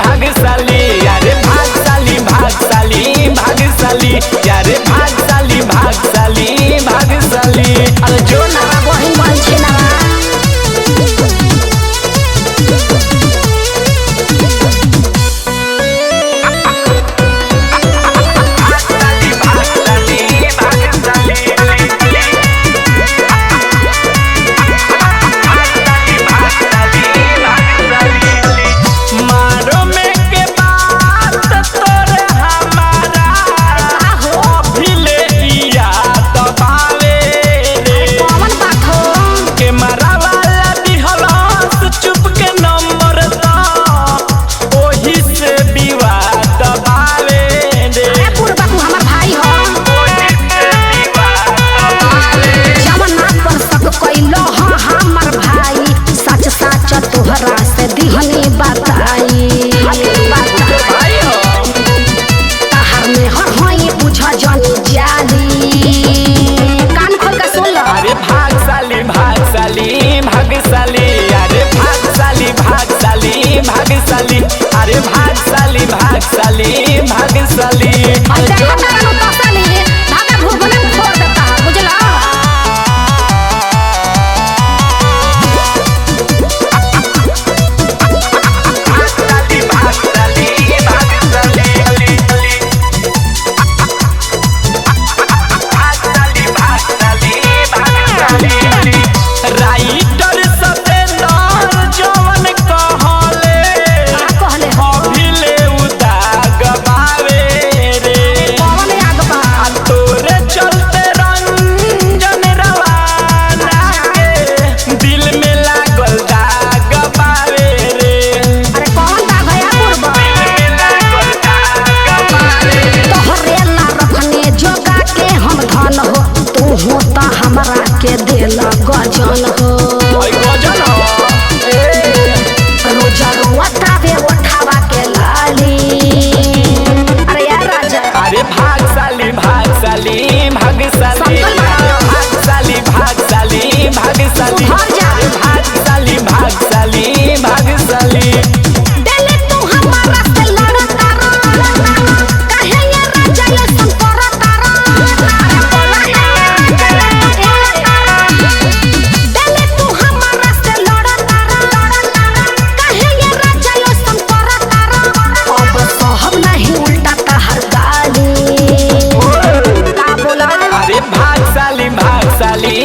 भागशाली यारे भागशाली भागशाली भागशाली यारे भागशाली भागशाली भागशाली। अरे जो ना बहिन बन छे ना तोहरा से दिहनी बताई तहर में हर होई बुझा जानी जाली कान खोल के सुन लो। अरे भागशाली भागशाली भागशाली अरे भागशाली भागशाली भागशाली अरे भागशाली भागशाली भागशाली। राइटर सतेंदर जवन कहले अभिले उदाग बावे रे तोरे चलते रंजन रवाना के दिल में लागल दाग बावे रे। अरे कौन दाग है पूर्वा दिल में लागल दाग बावे तोहरे ला रखने जोगा के हम धन हो तू होता हमरा के दिल गजन हो गजन हो रोजा रोतावे उठावा के लाली। अरे यार राजा अरे भागशाली भागशाली भागशाली भागशाली भागशाली भागशाली अरे भागशाली भागशाली भागशाली। दिल तू हमारा से लड़ता काहे ये राजा ये संकर तारा दिल तू हमारा से लड़ता काहे ये राजा ये संकर तारा अब सहब नहीं उल्टा तहर गाली का बोला। अरे भागशाली भागशाली